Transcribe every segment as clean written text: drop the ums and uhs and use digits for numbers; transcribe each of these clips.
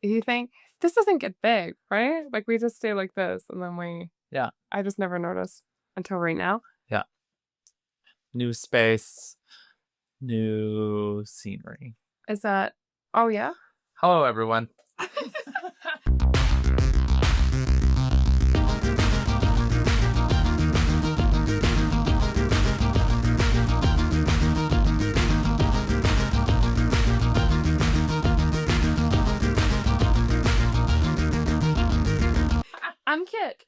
You think this doesn't get big, right? Like we just stay like this and then Yeah. I just never noticed until right now. Yeah. New space, new scenery. Is that, oh yeah? Hello, everyone. I'm Kit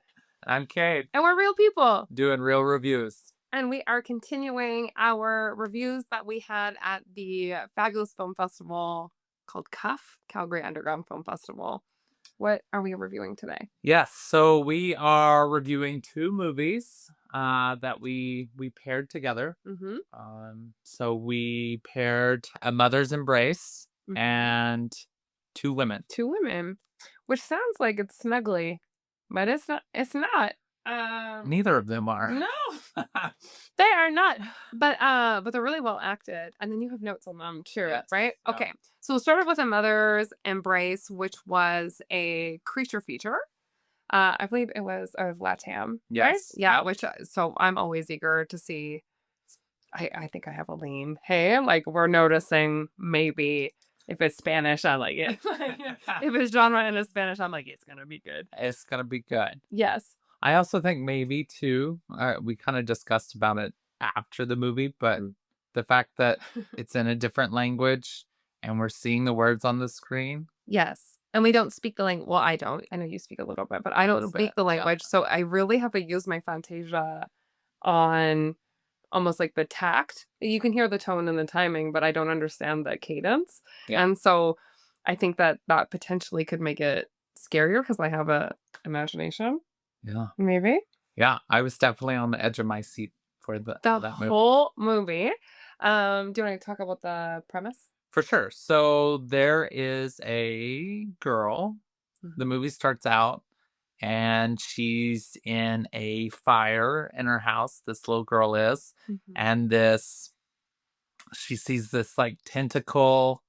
I'm Cade, and we're real people. doing real reviews. And we are continuing our reviews that we had at the fabulous film festival called CUF, Calgary Underground Film Festival. What are we reviewing today? Yes, so we are reviewing two movies that we paired together. Mm-hmm. So we paired A Mother's Embrace Mm-hmm. and Two Women. Two women, which sounds like it's snuggly, but it's not. It's not. Neither of them are. No, they are not. But they're really well acted, and then you have notes on them too, Yes. right? Yeah. Okay, so we'll start with A Mother's Embrace, which was a creature feature. I believe it was of Latam, right? Yes. Yeah, Yep. which so I'm always eager to see. I think I have a lean. Hey, like we're noticing maybe if it's Spanish, I like it. If it's genre and it's Spanish, I'm like, it's gonna be good. It's going to be good. Yes. I also think maybe too, we kind of discussed about it after the movie, but the fact that it's in a different language and we're seeing the words on the screen. Yes. And we don't speak the language. Well, I don't. I know you speak a little bit, but I don't speak the Yeah. language. So I really have to use my Fantasia on almost like the tact. You can hear the tone and the timing, but I don't understand the cadence. Yeah. And so I think that that potentially could make it scarier because I have a imagination. Yeah. Maybe. Yeah. I was definitely on the edge of my seat for The that movie. whole movie. Do you want to talk about the premise? For sure. So there is a girl. The movie starts out and she's in a fire in her house. This little girl is. Mhm. And she sees this like tentacle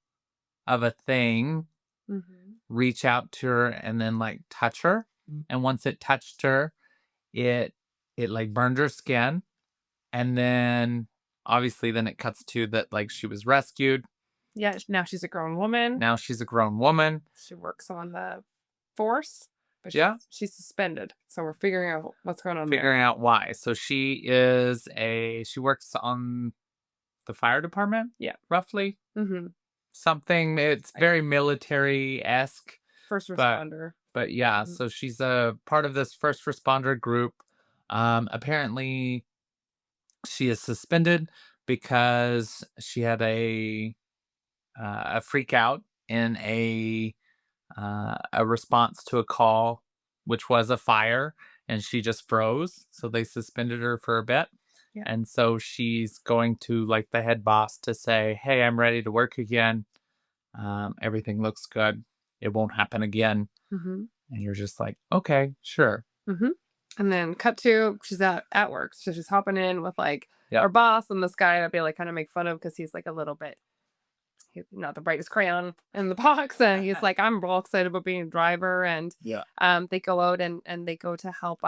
of a thing Mhm. reach out to her and then like touch her. And once it touched her, it like burned her skin. And then obviously then it cuts to that like she was rescued. Yeah, now she's a grown woman. Now she's a grown woman. She works on the force, but Yeah. she's suspended. So we're figuring out what's going on there. Figuring out why. So she works on the fire department. Yeah. Roughly. Mm-hmm. Something, it's very military-esque. First responder. But yeah, so she's a part of this first responder group. Apparently she is suspended because she had a freak out in a response to a call, which was a fire, and she just froze. So they suspended her for a bit. Yeah. And so she's going to like the head boss to say, "Hey, I'm ready to work again. Everything looks good. It won't happen again." Mm-hmm. And you're just like, okay, sure. Mm-hmm. And then cut to she's at work, so she's hopping in with like Yep. our boss and this guy that they like kind of make fun of because he's like a little bit. He's not the brightest crayon in the box, and he's like, I'm real excited about being a driver, and Yeah. they go out and they go to help.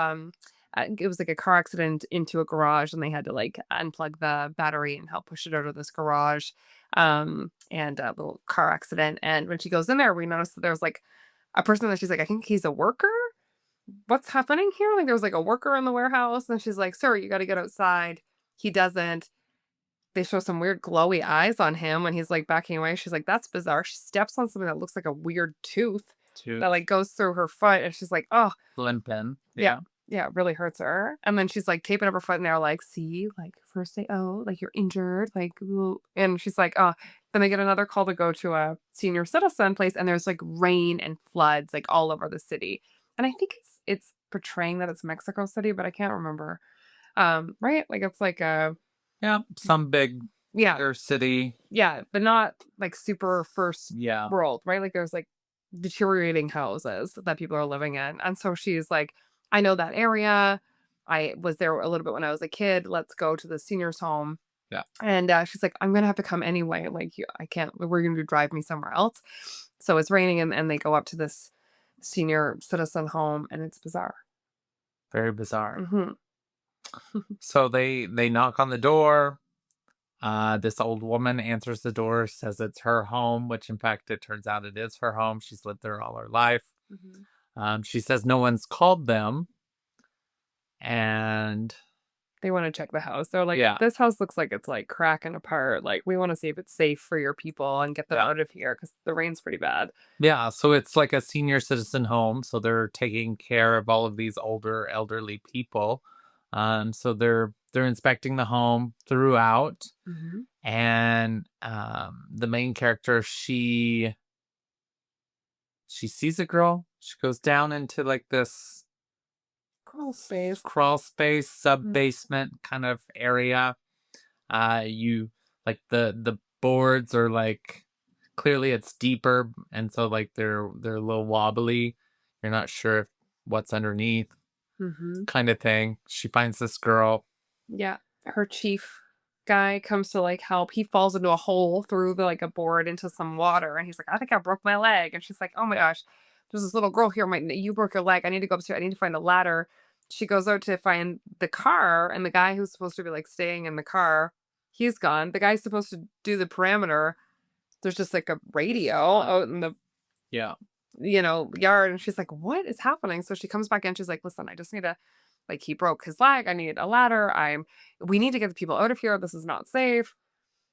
It was like a car accident into a garage, and they had to like unplug the battery and help push it out of this garage. And a little car accident, and when she goes in there, we notice that there's like a person that she's like, I think he's a worker. What's happening here? Like there was like a worker in the warehouse, and she's like, sir, you got to get outside. He doesn't. They show some weird glowy eyes on him when he's like backing away. She's like, that's bizarre. She steps on something that looks like a weird tooth that like goes through her foot. And she's like, oh, Limping. yeah. Yeah, it really hurts her. And then she's like taping up her foot and they're like, see, like first day, oh, like you're injured. Like, ooh. And she's like, oh, then they get another call to go to a senior citizen place. And there's like rain and floods like all over the city. And I think it's portraying that it's Mexico City, but I can't remember. Right? Like it's like a, Yeah. Some big city. Yeah, but not like super first Yeah. world, right? Like there's like deteriorating houses that people are living in. And so she's like, I know that area. I was there a little bit when I was a kid. Let's go to the senior's home. Yeah. And she's like, I'm going to have to come anyway. Like, I can't, we're going to drive me somewhere else. So it's raining, and they go up to this senior citizen home, and it's bizarre. Very bizarre. Mhm. So they knock on the door. This old woman answers the door, says it's her home, which in fact it turns out it is her home. She's lived there all her life. Mhm. She says no one's called them, and They wanna check the house. They're like, yeah, "This house looks like it's, like, cracking apart, like, we wanna see if it's safe for your people and get them yeah, out of here because the rain's pretty bad." yeah. So it's like a senior citizen home. So they're taking care of all of these older, elderly people. So they're inspecting the home throughout, Mhm. and the main character she sees a girl. She goes down into like this Crawl space. crawl space, sub Mm. basement kind of area. You like the boards are like clearly it's deeper, and so like they're a little wobbly. You're not sure if what's underneath, Mhm. kind of thing. She finds this girl. Yeah. Her chief guy comes to, like, help. He falls into a hole through the like, a board into some water, and he's like, "I think I broke my leg." And she's like, "Oh my gosh, there's this little girl here. My You broke your leg. I need to go upstairs. I need to find a ladder." She goes out to find the car, and the guy who's supposed to be, like, staying in the car, he's gone. The guy's supposed to do the parameter. There's just, like, a radio out in the, Yeah. yard, and she's like, "What is happening?" So she comes back in, she's like, "Listen, I just need to, like, he broke his leg. I need a ladder. We need to get the people out of here. This is not safe."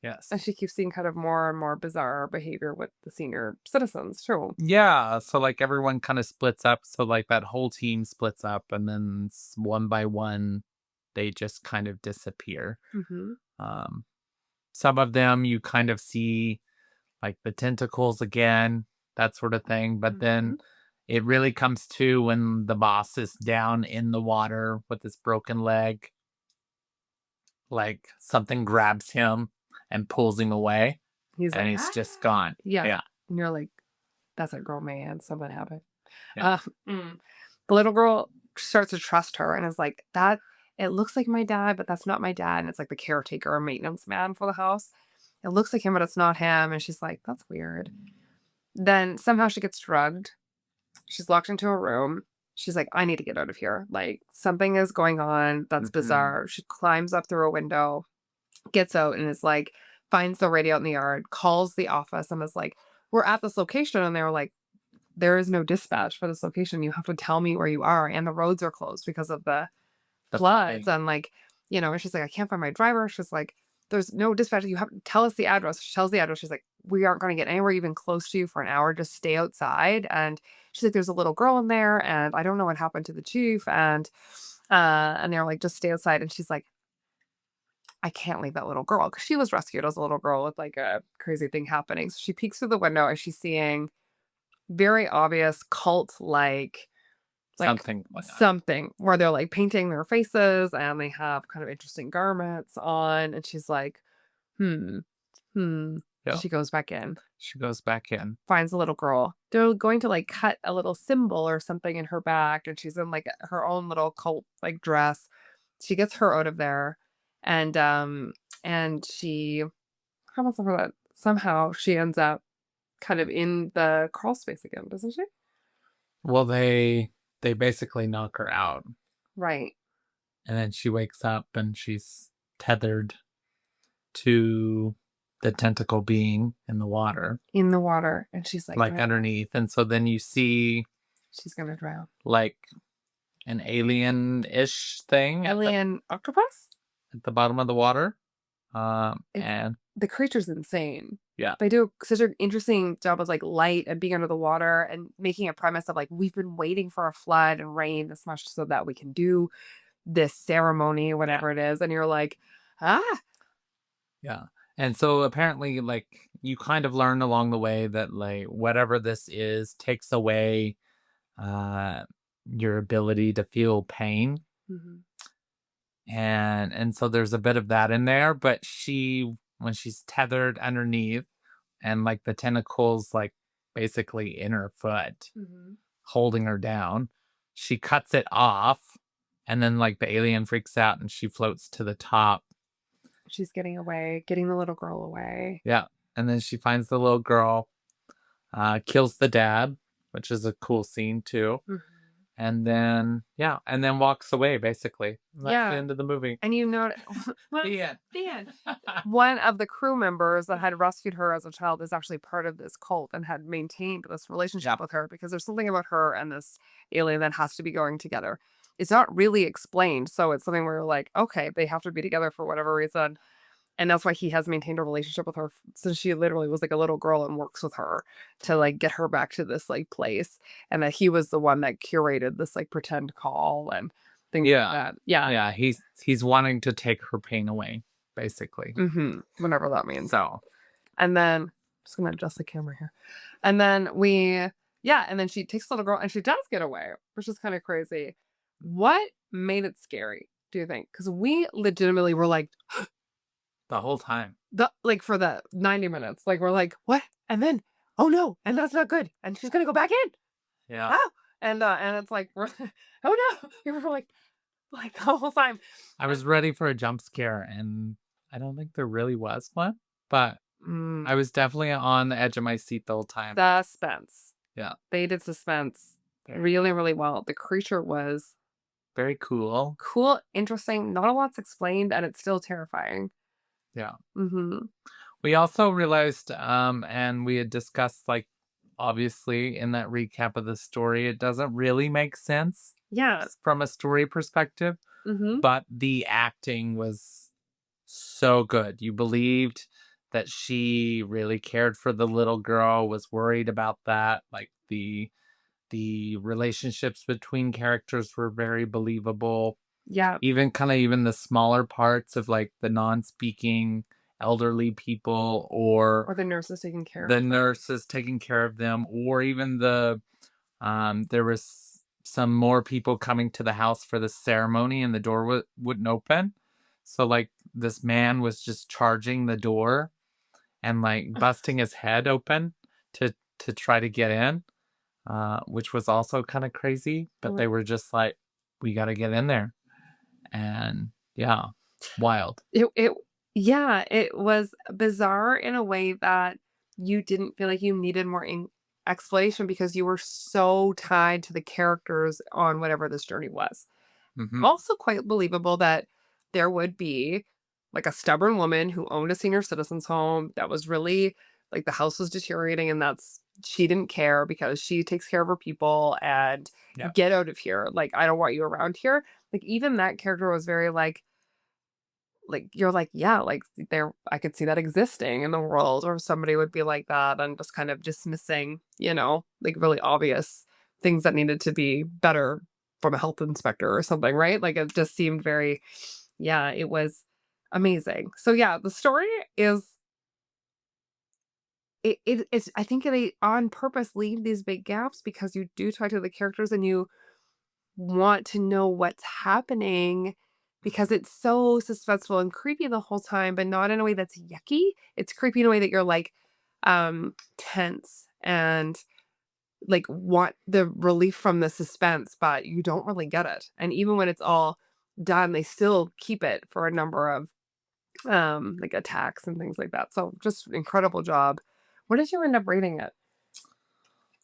Yes. And she keeps seeing kind of more and more bizarre behavior with the senior citizens too. Yeah. So like everyone kind of splits up. So like that whole team splits up, and then one by one, they just kind of disappear. Mhm. Um, some of them you kind of see like the tentacles again, that sort of thing. But then Mhm. it really comes to when the boss is down in the water with his broken leg, like something grabs him and pulls him away, He's and like, he's "Ah." just gone. Yeah. Yeah. And you're like, "That's a girl, man. Something happened." Yeah. Uh, mm. The little girl starts to trust her and is like, "That it looks like my dad, but that's not my dad." And it's like the caretaker or maintenance man for the house. It looks like him, but it's not him. And she's like, "That's weird." Then somehow she gets drugged. She's locked into a room. She's like, "I need to get out of here. Like, something is going on that's Mhm. bizarre." She climbs up through a window, gets out, and is like, finds the radio out in the yard, calls the office, and is like, "We're at this location." And they were like, "There is no dispatch for this location. You have to tell me where you are. And the roads are closed because of the The floods." flooding. And like, and she's like, "I can't find my driver." She's like, "There's no dispatch. You have to tell us the address." She tells the address. She's like, "We aren't going to get anywhere even close to you for an hour. Just stay outside." And she's like, "There's a little girl in there, and I don't know what happened to the chief." And they're like, "Just stay outside." And she's like, "I can't leave that little girl," because she was rescued as a little girl with like a crazy thing happening. So she peeks through the window and she's seeing very obvious cult like Something going on. something where they're like painting their faces and they have kind of interesting garments on. And she's like, "Hmm, hmm." Yeah. She goes back in, She goes back in. finds a little girl. They're going to like cut a little symbol or something in her back, and she's in like her own little cult like dress. She gets her out of there, and she how about some of that? Somehow she ends up kind of in the crawl space again, doesn't she? Well, they basically knock her out, Right. and then she wakes up and she's tethered to the tentacle being in the water, In the water, and she's like, like underneath. And so then you see she's gonna drown. like an alien-ish thing Alien octopus? at the bottom of the water. It's And the creature's insane. yeah, They do such an interesting job with, like, light and being under the water and making a premise of, like, we've been waiting for a flood and rain this much so that we can do this ceremony, yeah, whatever it is, and you're like, "Ah." yeah. And so apparently, like you kind of learn along the way that like whatever this is takes away uh your ability to feel pain, Mhm. and so there's a bit of that in there. But she, when she's tethered underneath and like the tentacles like basically in her foot Mhm. holding her down, she cuts it off, and then like the alien freaks out and she floats to the top. She's getting away, getting the little girl away. Yeah. And then she finds the little girl. kills the dad, which is a cool scene too. Mhm. And then, yeah, and then walks away, basically. That's the Yeah. end of the movie. And you know, well, The end. the end. One of the crew members that had rescued her as a child is actually part of this cult and had maintained this relationship Yeah. with her because there's something about her and this alien that has to be going together. It's not really explained, so it's something where you're like, okay, they have to be together for whatever reason. And that's why he has maintained a relationship with her since she literally was like a little girl and works with her to like get her back to this like place. And that he was the one that curated this like pretend call and things like Yeah. that. Yeah. Yeah, he's wanting to take her pain away, basically. Whatever that means. So, And then just gonna adjust the camera here. And then and then she takes the little girl and she does get away, which is kind of crazy. What made it scary, do you think? Because we legitimately were like, the whole time. for the 90 minutes, like we're like, what? And then, oh no, and that's not good. And she's gonna go back in. Yeah. Oh, and it's like we're oh no. We were like the whole time. I was ready for a jump scare, and I don't think there really was one, but Mm, I was definitely on the edge of my seat the whole time. suspense. Yeah. They did suspense Very, really, really well. The creature was very cool. cool, interesting, not a lot's explained, and it's still terrifying. Yeah. Mhm. We also realized, and we had discussed, like, obviously in that recap of the story, it doesn't really make sense Yeah. from a story perspective, Mhm. but the acting was so good. You believed that she really cared for the little girl, was worried about that. Like the relationships between characters were very believable. Yeah. Even the smaller parts of like the non-speaking elderly people or Or the nurses taking care the of them. nurses taking care of them, or even there was some more people coming to the house for the ceremony and the door wouldn't open. So like this man was just charging the door and like busting his head open to try to get in, which was also kind of crazy. But they were just like, we got to get in there, and yeah, wild. It yeah, it was bizarre in a way that you didn't feel like you needed more explanation because you were so tied to the characters on whatever this journey was. Hmm. Also quite believable that there would be like a stubborn woman who owned a senior citizens home that was really like the house was deteriorating and that's she didn't care because she takes care of her people and Yeah. get out of here. Like I don't want you around here. Like even that character was very like you're like, yeah, like there I could see that existing in the world or somebody would be like that and just kind of dismissing, like really obvious things that needed to be better from a health inspector or something, right? Like it just seemed very yeah, it was amazing. So yeah, the story is it's I think they on purpose leave these big gaps because you do talk to the characters and you want to know what's happening because it's so suspenseful and creepy the whole time, but not in a way that's yucky. It's creepy in a way that you're like tense and like want the relief from the suspense, but you don't really get it. And even when it's all done, they still keep it for a number of like attacks and things like that. So just incredible job. What did you end up rating it?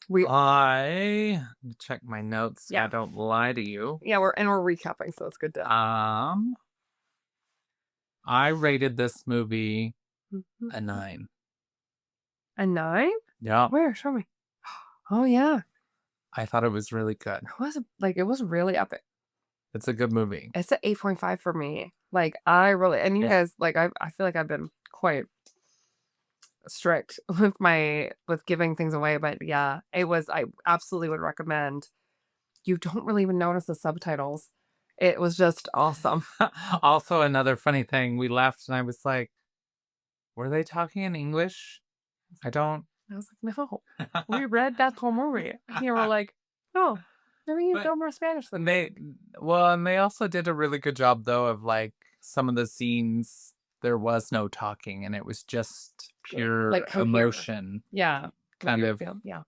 We I check my notes so I yeah. don't lie to you. Yeah, we're recapping, so it's good to Um, I rated this movie Mhm. a 9. A 9? Yeah, Where? Show me. Oh, yeah. I thought it was really good. It was really epic. It's a good movie. It's an 8.5 for me. Like, I really and you guys, like, I feel like I've been quite strict with giving things away, but yeah, I absolutely would recommend. You don't really even notice the subtitles. It was just awesome. Also, another funny thing, we left and I was like, were they talking in English? I don't. I was like, "No, we read that whole movie." And you were like, "Oh, maybe you But know more Spanish than me." and they also did a really good job though of like some of the scenes there was no talking and it was just pure Like, cohere. emotion Yeah. What kind you of. feel. Yeah,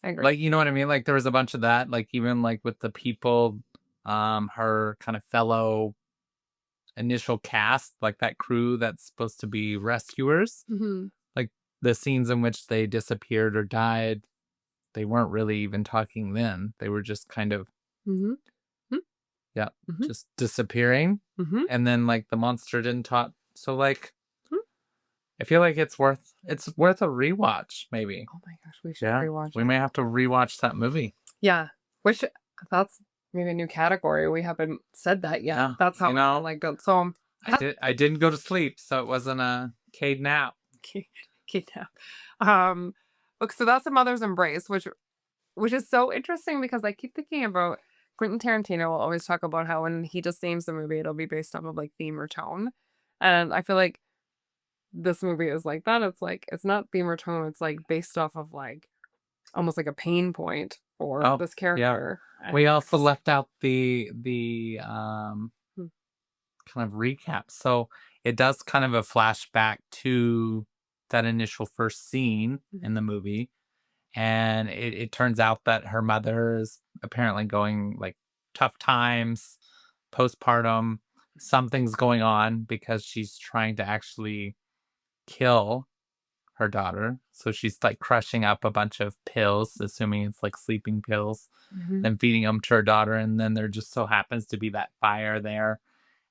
I agree. Like, you know what I mean? Like there was a bunch of that, like even like with the people, her kind of fellow initial cast, like that crew that's supposed to be rescuers. Mhm. Like the scenes in which they disappeared or died, they weren't really even talking then. They were just kind of, Mhm. yeah, Mhm. just disappearing. Mhm. And then like the monster didn't talk. So like Mhm. I feel like it's worth a rewatch, maybe. Oh my gosh, we should Yeah. rewatch We it. may have to rewatch that movie. Yeah. Which that's maybe a new category. We haven't said that yet. Yeah. That's how You much I know, liked it. So I didn't go to sleep, so it wasn't a Cade nap. okay, okay now. Okay, so that's a mother's embrace, which is so interesting because I keep thinking about Quentin Tarantino will always talk about how when he just names the movie, it'll be based off of like theme or tone. And I feel like this movie is like that. It's like it's not theme or tone, it's like based off of like almost like a pain point for Oh, this yeah. character. We also It's left out the hmm, kind of recap. So it does kind of a flashback to that initial first scene mhm, in the movie. And it turns out that her mother is apparently going like tough times, postpartum. Something's going on because she's trying to actually kill her daughter. So she's like crushing up a bunch of pills, assuming it's like sleeping pills, mhm, then feeding them to her daughter. And then there just so happens to be that fire there.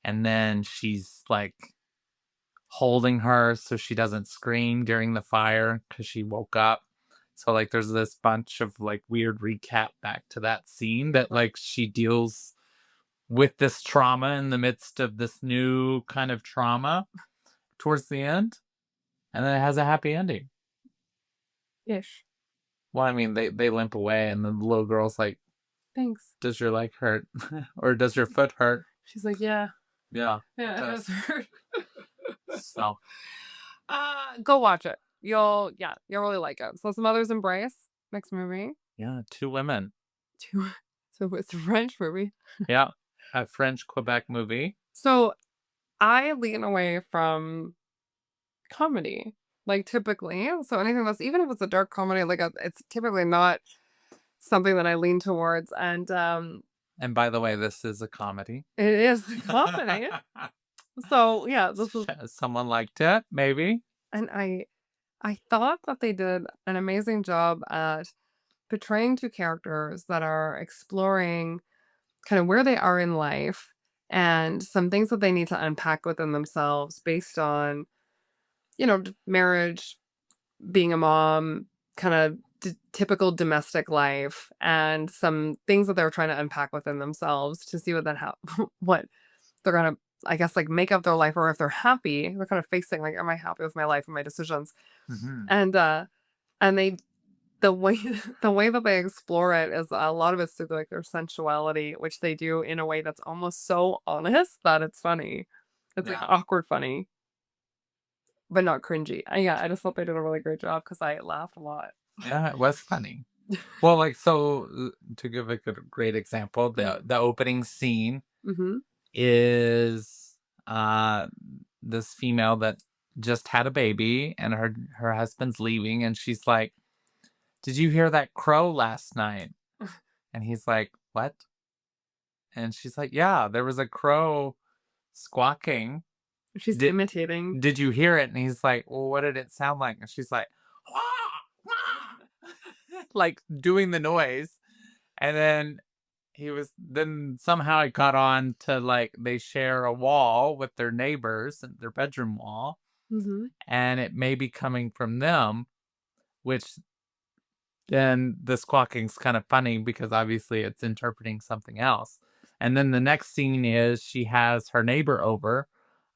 And then she's like holding her so she doesn't scream during the fire because she woke up. So like there's this bunch of like weird recap back to that scene that like she deals with this trauma in the midst of this new kind of trauma towards the end. And then it has a happy ending. ish. Well, I mean, they limp away, and then the little girl's like, Thanks. "Does your leg hurt, or does your foot hurt?" She's like, yeah, Yeah, it yeah, it does. does hurt. So Go watch it. You'll really like it. So it's Mother's Embrace, next movie. yeah, two women. Two so it's a French movie. Yeah, a French Quebec movie. So I lean away from comedy, like, typically. So anything that's even if it's a dark comedy, like, it's typically not something that I lean towards, and, And by the way, this is a comedy. it is a comedy. So, yeah, this is Someone liked it, maybe. and I thought that they did an amazing job at portraying 2 characters that are exploring kind of where they are in life and some things that they need to unpack within themselves based on, marriage, being a mom, kind of typical domestic life, and some things that they're trying to unpack within themselves to see what that what they're gonna, I guess, like make of their life, or if they're happy, they're kind of facing like, am I happy with my life and my decisions? Mhm. And and they the way the way that they explore it is a lot of it's through like their sensuality, which they do in a way that's almost so honest that it's funny. It's like Yeah. awkward funny, but not cringy. Yeah, I just thought they did a really great job because I laughed a lot. Yeah, it was funny. Well, like, so, to give a great example, the opening scene Mm-hmm. is, uh, this female that just had a baby, and her husband's leaving, and she's like, "Did you hear that crow last night?" And he's like, "What?" And she's like, "Yeah, there was a crow squawking. She's Did imitating. did you hear it?" And he's like, "Well, what did it sound like?" And she's like, like doing the noise. And then somehow it got on to like they share a wall with their neighbors, their bedroom wall, Mhm. and it may be coming from them, which then the squawking's kind of funny because obviously it's interpreting something else. And then the next scene is she has her neighbor over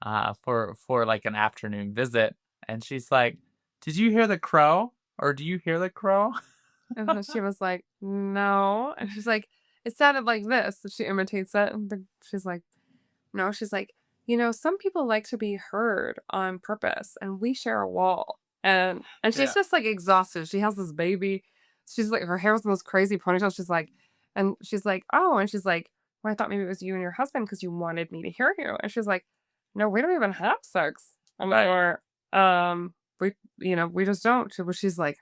for like an afternoon visit, and she's like, "Did you hear the crow? Or do you hear the crow?" And then she was like, "No." And she's like, "It sounded like this." So she imitates it, and she's like, "No." She's like, some people like to be heard on purpose, and we share a wall." And she's Yeah. just like exhausted. She has this baby. She's like her hair's in this crazy ponytail. She's like, "Oh," and she's like, "Well, I thought maybe it was you and your husband because you wanted me to hear you." And she's like, "No, we don't even have sex." Right. Or, we, we just don't. She's like,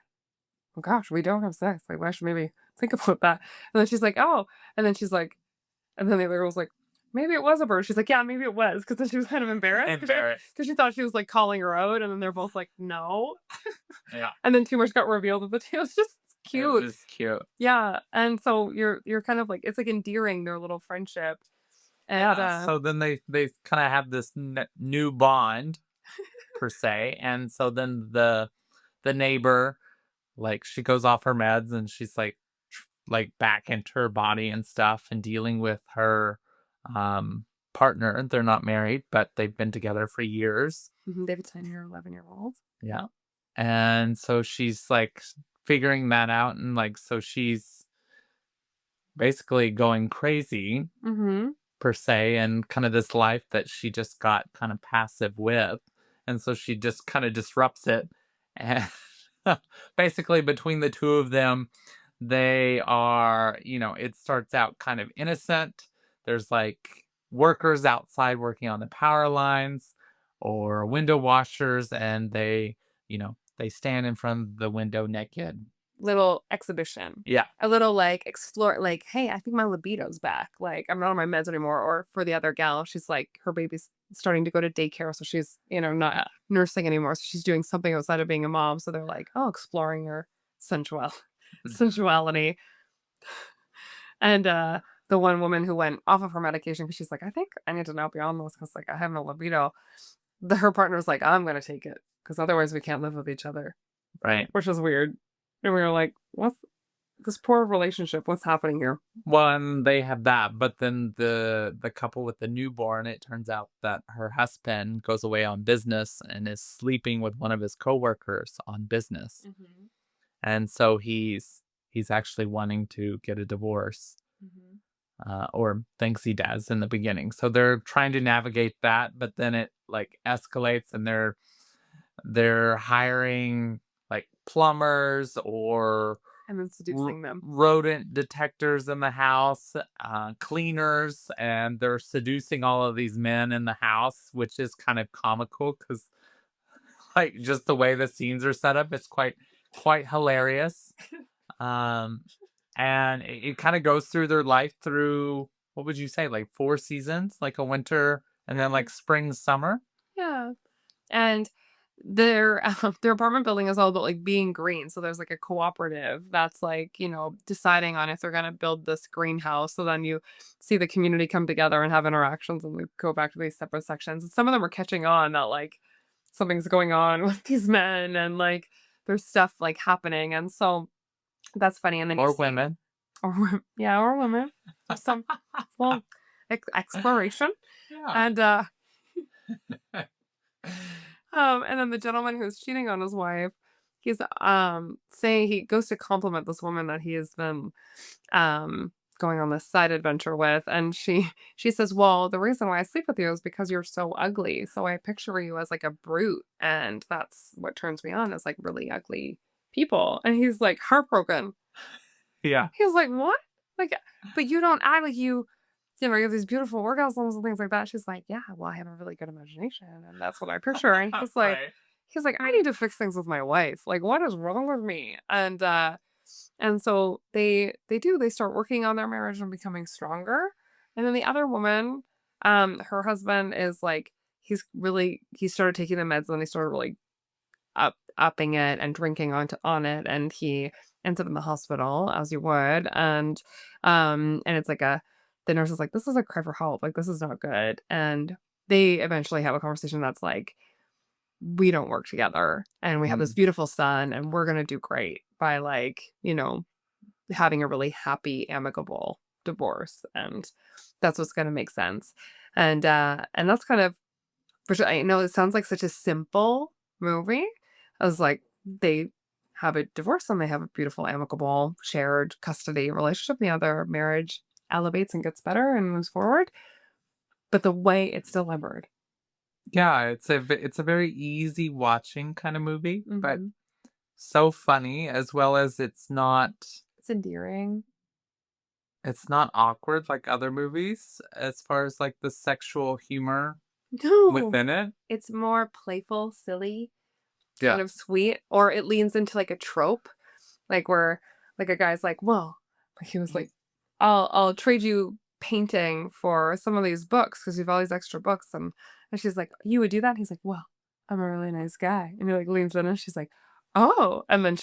"Oh gosh, we don't have sex. Like, I should maybe think about that." And then she's like, "Oh," and then she's like, and then the other girl's like, maybe it was a bird. She's like, yeah, maybe it was. Cause then she was kind of embarrassed Embarrassed. because she thought she was like calling her out. And then they're both like, no. Yeah. And then too much got revealed of the two. It's just It cute. was cute. Yeah. And so you're kind of like, it's like endearing their little friendship. And, Yeah, so then they kinda have this new bond, per se, and so then the neighbor, like, she goes off her meds and she's, like, back into her body and stuff and dealing with her, partner. They're not married, but they've been together for years. they have a 10-year, 11-year-old. Yeah. And so she's, like, figuring that out, and, like, so she's basically going crazy, Mm-hmm. per se, and kind of this life that she just got kind of passive with. And so she just kind of disrupts it. And basically, between the two of them, they are, it starts out kind of innocent. There's like workers outside working on the power lines or window washers, and they stand in front of the window naked. Little exhibition. Yeah, A little, like, explore like, "Hey, I think my libido's back, like, I'm not on my meds anymore," or for the other gal, she's like her baby's starting to go to daycare, so she's, not yeah. nursing anymore, so she's doing something outside of being a mom, so they're like, "Oh, exploring her sensuality." And, the one woman who went off of her medication because she's like, "I think I need to now be on this because like, I have no libido." Her partner's like, "I'm gonna take it because otherwise we can't live with each other," Right. which is weird. And we were like, "What's this poor relationship, what's happening here?" One, they have that, but then the couple with the newborn, it turns out that her husband goes away on business and is sleeping with one of his coworkers on business. Mhm, And so he's actually wanting to get a divorce, mhm. or thinks he does in the beginning. So they're trying to navigate that, but then it like escalates and they're hiring like plumbers or And then seducing them. rodent detectors in the house, cleaners, and they're seducing all of these men in the house, which is kind of comical because, like, just the way the scenes are set up, it's quite hilarious. Um, and it kind of goes through their life through what would you say, like 4 seasons, like a winter and then Yeah, like spring, summer. yeah. And their their apartment building is all about like being green. So there's like a cooperative that's like, deciding on if they're gonna build this greenhouse. So then you see the community come together and have interactions and we go back to these separate sections. And some of them are catching on that like something's going on with these men and like there's stuff like happening. And so that's funny. And then you Or see women. yeah, or women. There's some well exploration. Yeah. And and then the gentleman who's cheating on his wife, he's saying he goes to compliment this woman that he has been going on this side adventure with, and she says, "Well, the reason why I sleep with you is because you're so ugly. So I picture you as like a brute, and that's what turns me on is like really ugly people." And he's like heartbroken. Yeah. He's like, "What? Like, but you don't act like you have these beautiful orgasms and things like that." She's like, "Yeah, well, I have a really good imagination, and that's what I picture." And Right. he's like, "I need to fix things with my wife. Like, what is wrong with me?" And so they do. They start working on their marriage and becoming stronger. And then the other woman, her husband is like, he started taking the meds and he started really upping it and drinking on it, and he ends up in the hospital as you would, and it's like a the nurse is like, "This is a cry for help, like, this is not good," and they eventually have a conversation that's like, "We don't work together, and we have this Mm. beautiful son, and we're gonna do great by, like, having a really happy, amicable divorce, and that's what's gonna make sense." And that's kind of which I know it sounds like such a simple movie. I was like, they have a divorce and they have a beautiful, amicable, shared custody relationship. Their marriage elevates and gets better and moves forward. But the way it's delivered. Yeah, it's a very easy watching kind of movie, but Mhm. so funny as well as It's endearing. it's not awkward like other movies as far as like the sexual humor No, within it. it's more playful, silly, Yeah. kind of sweet, or it leans into like a trope, like where like a guy's like, well, he was like, I'll trade you painting for some of these books because we have all these extra books. And she's like, you would do that? And he's like, well, I'm a really nice guy. And he like leans in and she's like, oh. And then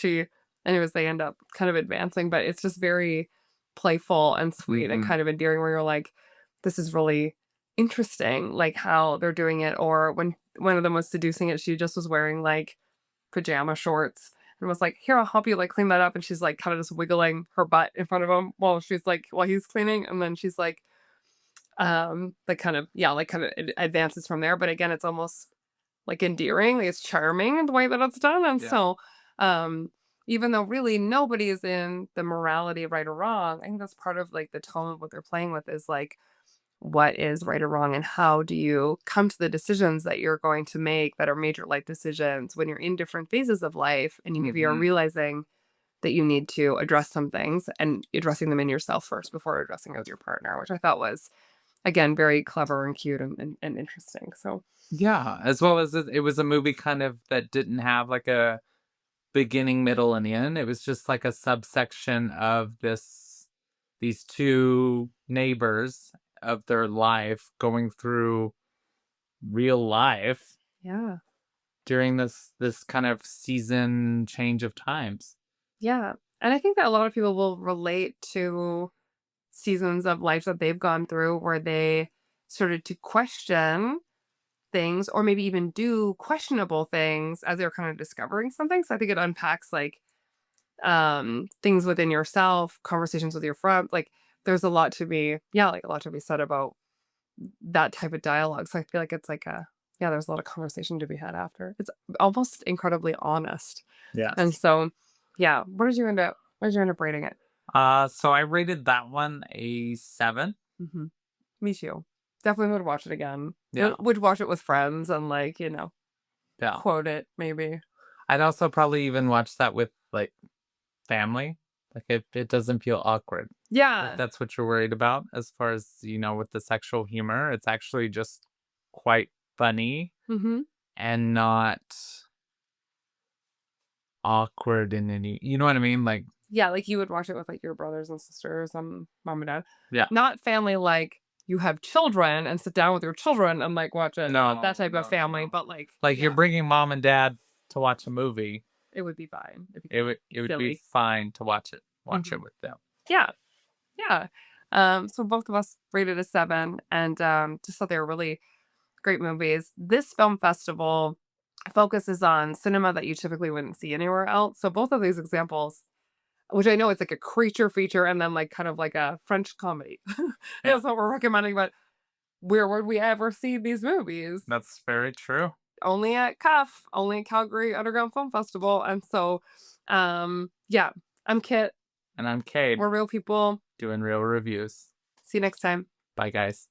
anyways, they end up kind of advancing, but it's just very playful and sweet and Mhm. kind of endearing where you're like, this is really interesting, like how they're doing it. Or when one of them was seducing it, she just was wearing like pajama shorts and was like, "Here, I'll help you, like, clean that up," and she's, like, kinda just wiggling her butt in front of him while he's cleaning, and then she's like, kind of yeah, like, kinda ad advances from there, but again, it's almost, like, endearing, like, it's charming in the way that it's done, and Yeah. so, um, even though really nobody is in the morality of right or wrong, I think that's part of, like, the tone of what they're playing with is, like, what is right or wrong and how do you come to the decisions that you're going to make that are major life decisions when you're in different phases of life and you maybe are Mhm. realizing that you need to address some things and addressing them in yourself first before addressing it with your partner, which I thought was again very clever and cute and interesting. So Yeah, as well as it was a movie kind of that didn't have, like, a beginning, middle, and end. It was just like a subsection of these 2 neighbors of their life going through real life yeah. during this kind of season change of times. Yeah. And I think that a lot of people will relate to seasons of life that they've gone through where they started to question things or maybe even do questionable things as they're kind of discovering something. So I think it unpacks like things within yourself, conversations with your friends. Like there's a lot to be yeah, like a lot to be said about that type of dialogue. So I feel like it's like a yeah, there's a lot of conversation to be had after. It's almost incredibly honest. And Yes. so yeah, where did you end up rating it? So I rated that one a 7. Mhm. Me too. Definitely would watch it again. Yeah, Would watch it with friends and yeah. quote it maybe. I'd also probably even watch that with, like, family. Like, if it doesn't feel awkward. If Yeah. that's what you're worried about as far as, with the sexual humor, it's actually just quite funny Mhm. and not awkward in any you know what I mean? Like, Yeah, like, you would watch it with, like, your brothers and sisters and mom and dad. yeah. Not family like you have children and sit down with your children and, like, watch it, that No, type of no, no, family, no. but, like, Like, you're yeah, bringing mom and dad to watch a movie, it would be fine. It'd be it would be silly. fine to watch it Mhm. with them. Yeah, yeah. So both of us rated a 7 and, just thought they were really great movies. This film festival focuses on cinema that you typically wouldn't see anywhere else, so both of these examples which I know it's like a creature feature and then, like, kind of like a French comedy. Yeah, That's what we're recommending, but where would we ever see these movies? that's very true. Only at CUF, only at Calgary Underground Film Festival, and so, yeah, I'm Kit. And I'm Cade, We're real people. doing real reviews. See you next time. Bye, guys.